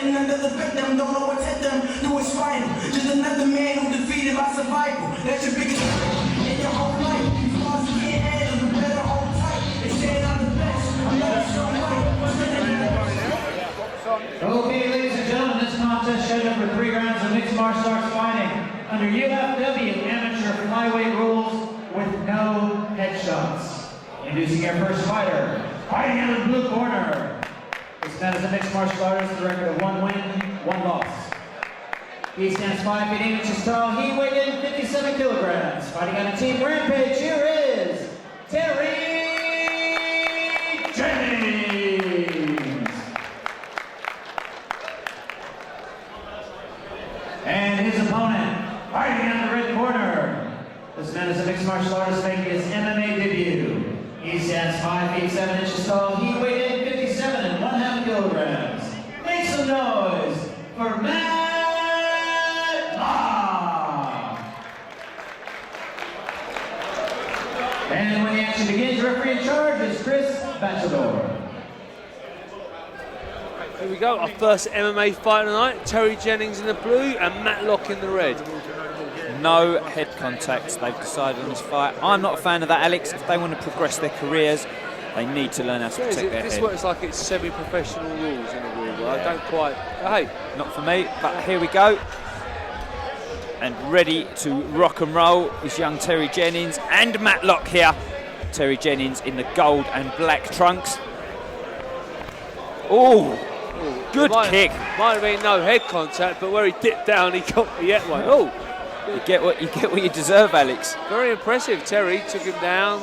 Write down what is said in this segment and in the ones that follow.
hiding under the victim, don't know what's hit them. Do it's fine. Just another man who defeated my survival. That's your biggest struggle in your whole life. You lost your head, you better hold tight. They say I'm the best. I'm never so right. Okay, ladies and gentlemen, this contest scheduled for 3 rounds of mixed martial arts fighting under UFW amateur flyweight rules with no headshots. Introducing our first fighter, fighting out of the blue corner. This man is a mixed martial artist with a record of 1 win, 1 loss. He stands 5 feet 8 inches tall. He weighed in 57 kilograms. Fighting on a team rampage, here is Terry Jennings. And his opponent, fighting on the red corner. This man is a mixed martial artist making his MMA debut. He stands 5 feet 7 inches tall. He weighed in 57 and 1/2 kilograms. Make some noise for Matt. And when the action begins, referee in charge is Chris Bachelor. Here we go, our first MMA fight tonight. Terry Jennings in the blue and Matlock in the red. No head contact, they've decided on this fight. I'm not a fan of that, Alex. If they want to progress their careers, they need to learn how to protect their This head. works like it's semi-professional rules in the real world. I don't quite, hey. Not for me, but here we go. And ready to rock and roll is young Terry Jennings and Matlock here. Terry Jennings in the gold and black trunks. Oh, good kick. Might have been no head contact, but where he dipped down, he got yet one. Oh, you get what you deserve, Alex. Very impressive. Terry took him down.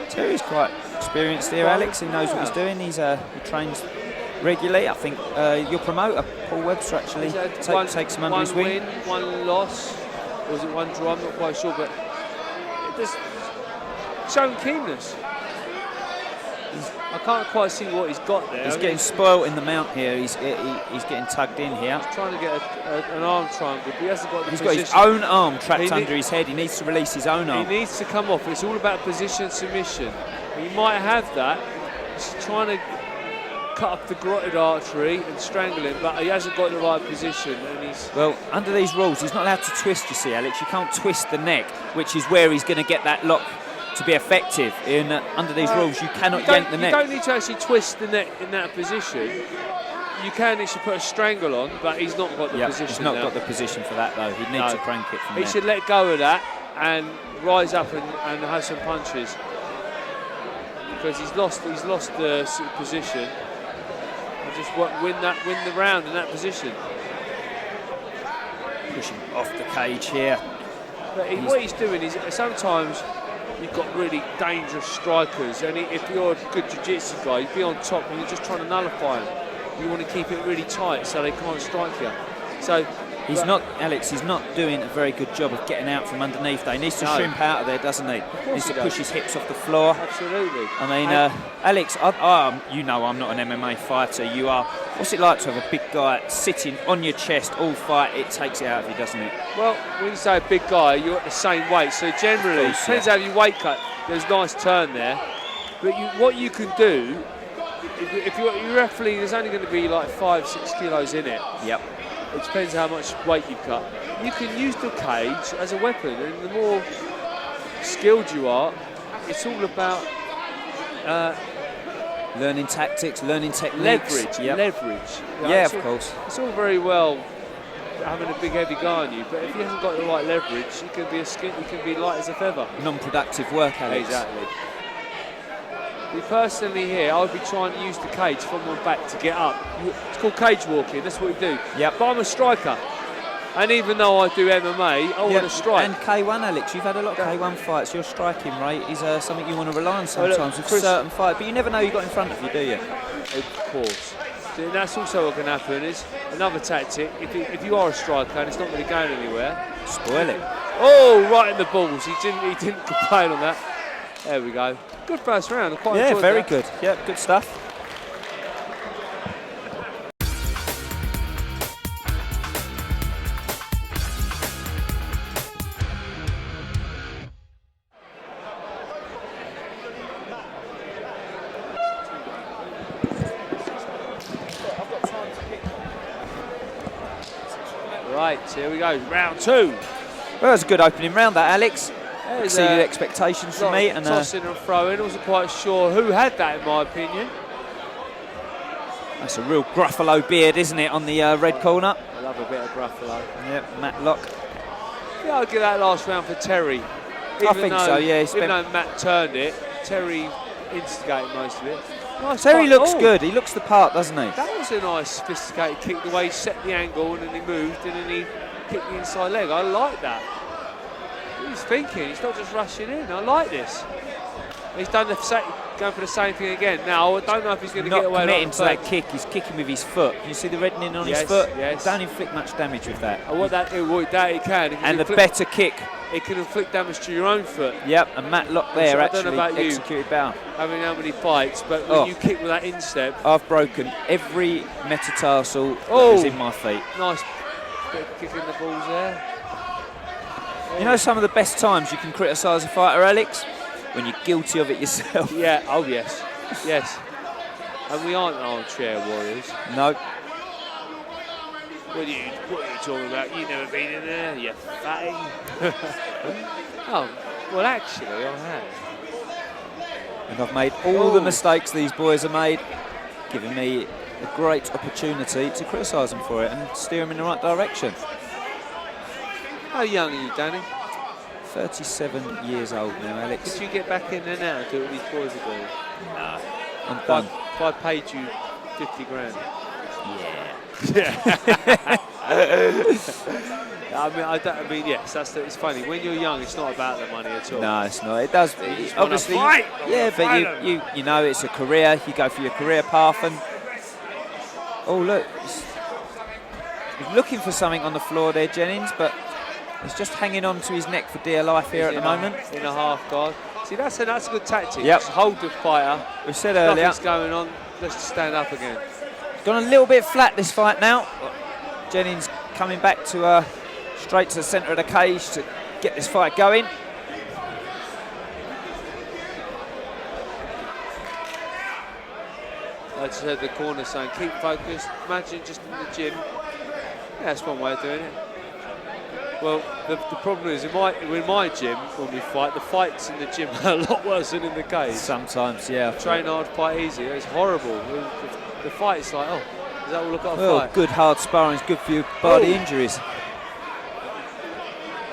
Terry's quite experienced here, Alex. He knows what he's doing. He trains regularly. I think your promoter, Paul Webster, actually takes him under his wing. 1 win, 1 loss. Or was it 1 draw? I'm not quite sure, but just shown keenness. I can't quite see what he's got there. He's getting spoiled in the mount here. He's getting tugged in here. He's trying to get an arm triangle, but he hasn't got the He's position. got his own arm trapped under his head. He needs to release his own arm. He needs to come off. It's all about position submission. He might have that. He's trying to cut up the carotid artery and strangle him, but he hasn't got the right position. And he's well, under these rules, he's not allowed to twist, you see, Alex. You can't twist the neck, which is where he's going to get that lock to be effective. Under these rules, you cannot yank the neck. You don't need to actually twist the neck in that position. You can actually put a strangle on, but he's not got the position. He's not got the position for that, though. He'd need to crank it from there. He should let go of that and rise up and have some punches, because he's lost the position. And just win the round in that position. Pushing off the cage here. But what he's doing is sometimes you've got really dangerous strikers, and if you're a good jiu-jitsu guy, you'd be on top and you're just trying to nullify them. You want to keep it really tight so they can't strike you. So he's not doing a very good job of getting out from underneath there. He needs to shrimp out of there, doesn't he? He needs to push his hips off the floor. Absolutely. I mean, Alex, you know I'm not an MMA fighter. You are. What's it like to have a big guy sitting on your chest all fight? It takes it out of you, doesn't it? Well, when you say a big guy, you're at the same weight. So generally, depends how you weight cut. There's a nice turn there. But what you can do, if you're roughly, there's only going to be like 5-6 kilos in it. Yep. It depends how much weight you cut. You can use the cage as a weapon, and the more skilled you are, it's all about learning tactics, learning techniques. Leverage. Yeah, of course. It's all very well having a big heavy guy on you, but if you haven't got the right leverage, you can be light as a feather. Non-productive work, Alex. Exactly. Me personally here, I would be trying to use the cage from my back to get up. It's called cage walking, that's what we do. Yep. But I'm a striker. And even though I do MMA, I want to strike. And K1, Alex, you've had a lot of K1 fights. Your striking rate is something you want to rely on sometimes with certain fights. But you never know you've got in front of you, do you? Of course. So that's also what can happen is another tactic. If you are a striker and it's not really going anywhere, spoil it. Oh, right in the balls. He didn't complain on that. There we go. Good first round. I quite enjoyed very that. good. Yeah, good stuff. I've got time to pick Right, here we go, round 2. Well, it was a good opening round, that, Alex. There's Exceeded expectations for me. And tossing and throwing. I wasn't quite sure who had that, in my opinion. that's a real Gruffalo beard, isn't it, on the red corner? I love a bit of Gruffalo. Yep, Matlock. Yeah, I'll give that last round for Terry. I think so, yeah. Even though Matt turned it, Terry instigated most of it. Nice Terry fight. looks good. He looks the part, doesn't he? That was a nice, sophisticated kick, the way he set the angle and then he moved and then he kicked the inside leg. I like that. He's thinking, he's not just rushing in. I like this. He's done going for the same thing again. Now, I don't know if he's going to get away. Not committing to that kick. He's kicking with his foot. You see the reddening on his foot? Yes. Don't inflict much damage with that. Oh, that he can. And the better kick. It can inflict damage to your own foot. Yep, and Matlock there actually executed bow. I mean, how many fights, but when you kick with that instep. I've broken every metatarsal that is in my feet. Nice bit of kicking the balls there. You know some of the best times you can criticise a fighter, Alex? When you're guilty of it yourself. Yeah, oh yes, yes. And we aren't armchair warriors. No. What are you talking about? You've never been in there, you fatty. Oh, well actually I have. And I've made all the mistakes these boys have made, giving me a great opportunity to criticise them for it and steer them in the right direction. How young are you, Danny? 37 years old now, Alex. Could you get back in there now and do what these boys are doing? No, I'm done. If I paid you 50 grand. Yeah. I mean, yes, it's funny. When you're young, it's not about the money at all. No, it's not. It does. Obviously, fight. Yeah, but you know it's a career. You go for your career path, and look, he's looking for something on the floor there, Jennings, but he's just hanging on to his neck for dear life here at the moment. In a half guard. See, that's a good tactic. Yep. Just hold the fighter. We said earlier. Nothing's going on. Let's just stand up again. Gone a little bit flat this fight now. Jennings coming back to straight to the centre of the cage to get this fight going. I just heard the corner saying, keep focused. Imagine just in the gym. Yeah, that's one way of doing it. Well, the problem is, in my gym, when we fight, the fights in the gym are a lot worse than in the cage. Sometimes, yeah. Train hard, fight easy. It's horrible. The fight's like, is that all I've got to fight? Good hard sparring is good for your body injuries.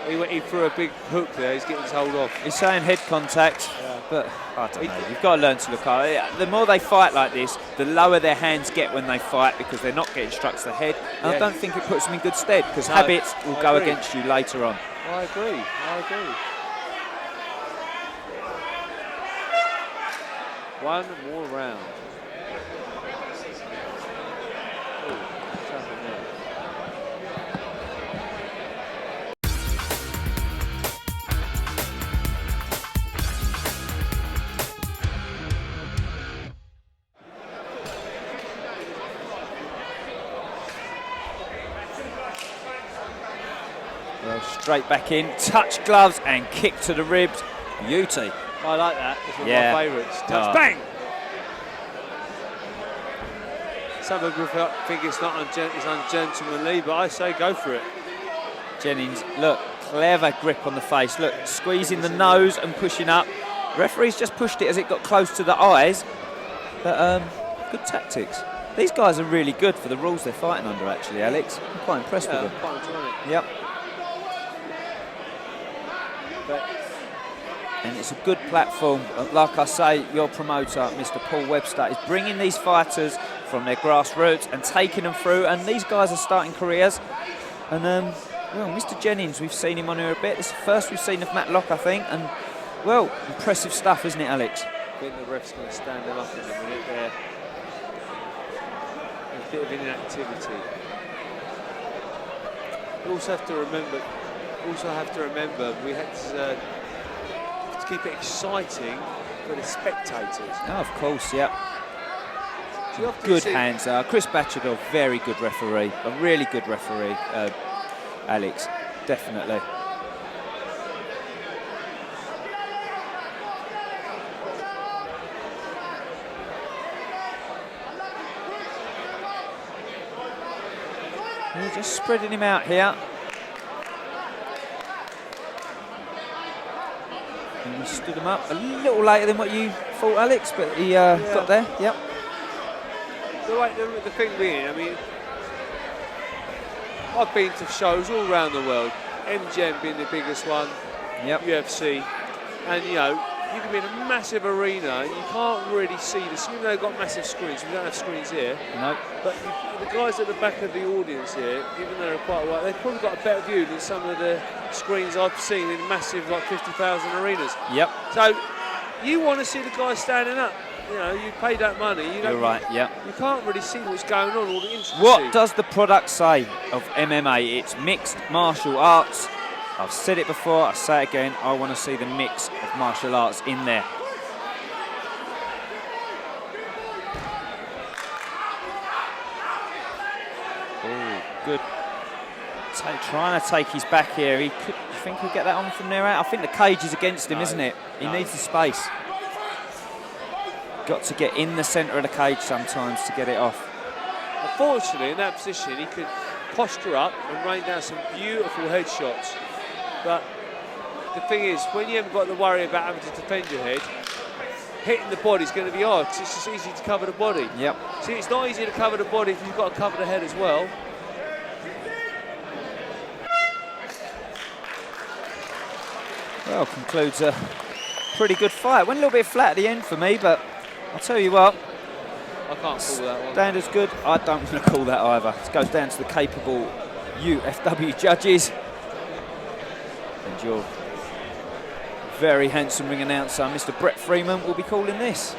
He threw a big hook there. He's getting told off. He's saying head contact, but I don't know. You've got to learn to look up. The more they fight like this, the lower their hands get when they fight because they're not getting struck to the head. And I don't think it puts them in good stead because habits will go against you later on. I agree. One more round. What's happened there? Well, straight back in, touch gloves and kick to the ribs. Beauty. I like that. It's one of my favourites. Touch, bang! Some people think it's ungentlemanly, but I say go for it. Jennings, look, clever grip on the face. Look, squeezing the nose and pushing up. Referee's just pushed it as it got close to the eyes. But good tactics. These guys are really good for the rules they're fighting under, actually, Alex. I'm quite impressed with them. Quite enjoying it. Yep. And it's a good platform. Like I say, your promoter, Mr. Paul Webster, is bringing these fighters from their grassroots and taking them through. And these guys are starting careers. And, well, Mr. Jennings, we've seen him on here a bit. This is the first we've seen of Matlock, I think. And, well, impressive stuff, isn't it, Alex? I think the ref's going to stand him up in a minute there. A bit of inactivity. We also have to remember, we had to keep it exciting for the spectators. Oh, of course, yeah. Good hands. Chris Batcherdor, very good referee. A really good referee, Alex, definitely. He's just spreading him out here. And he stood him up a little later than what you thought, Alex, but he got there. Yep. The thing being, I mean, I've been to shows all around the world, MGM being the biggest one, Yep. UFC, and you know, you can be in a massive arena and you can't really see the screen. They've got massive screens, we don't have screens here. No. But the guys at the back of the audience here, even though they're quite white, they've probably got a better view than some of the screens I've seen in massive, like 50,000 arenas. Yep. So you want to see the guys standing up. You know, you paid that money. You're right, yep. You can't really see what's going on, all the intricacy. What does the product say of MMA? It's mixed martial arts. I've said it before, I say it again, I want to see the mix of martial arts in there. Oh, good. Trying to take his back here. You think he'll get that on from there out? I think the cage is against him, isn't it? He needs the space. Got to get in the centre of the cage sometimes to get it off. Unfortunately, in that position, he could posture up and rain down some beautiful headshots. But the thing is, when you haven't got to worry about having to defend your head, hitting the body is going to be hard because it's just easy to cover the body. Yep. See, it's not easy to cover the body if you've got to cover the head as well. Well, concludes a pretty good fight. Went a little bit flat at the end for me, but I'll tell you what. I can't call that one. Standard's good. I don't want to call that either. It goes down to the capable UFW judges. And your very handsome ring announcer, Mr. Brett Freeman, will be calling this.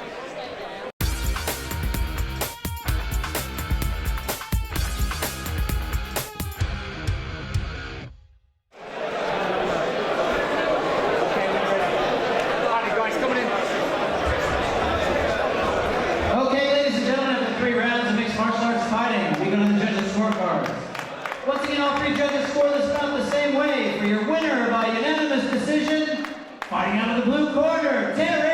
Okay, ladies and gentlemen, after 3 rounds of mixed martial arts fighting, we go to the judges' scorecards. Once again, all 3 judges score this bout the same way. For your winner by unanimous decision, fighting out of the blue corner, Jennings!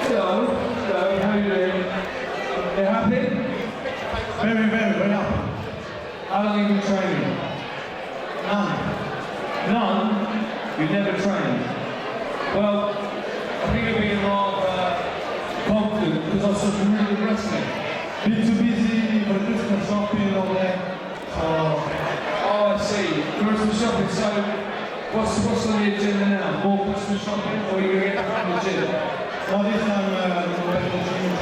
Hello, how are you doing? You happy? Very happy. How long have you been training? None? You've never trained? Well, I think you're being rather confident because I saw some really good wrestling. Been too busy for Christmas shopping all day. Oh, I see. Christmas shopping, so what's on the agenda now? More Christmas shopping or are you going to get back in the gym? Well, this time we're going to the gym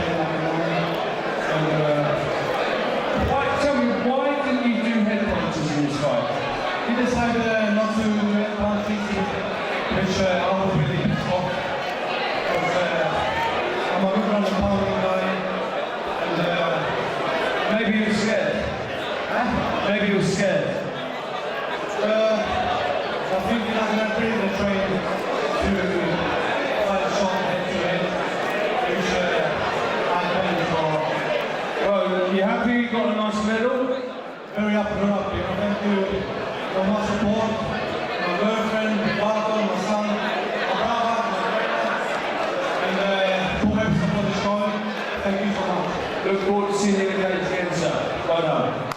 tell me, why didn't you do head punches in this fight? We decided not to do head punches, which I was really pissed off. Because I'm a good runner pounding guy, and maybe you were scared. Maybe you were scared. I think I'm pretty the train to fight a shot head to head, which I'm paying for. Well, you happy you got a nice medal? Very happy. Thank you for my support, my girlfriend, my father, my son, my brother, and whoever supported the show. Thank you so much. Look forward to seeing you again, sir. Well done.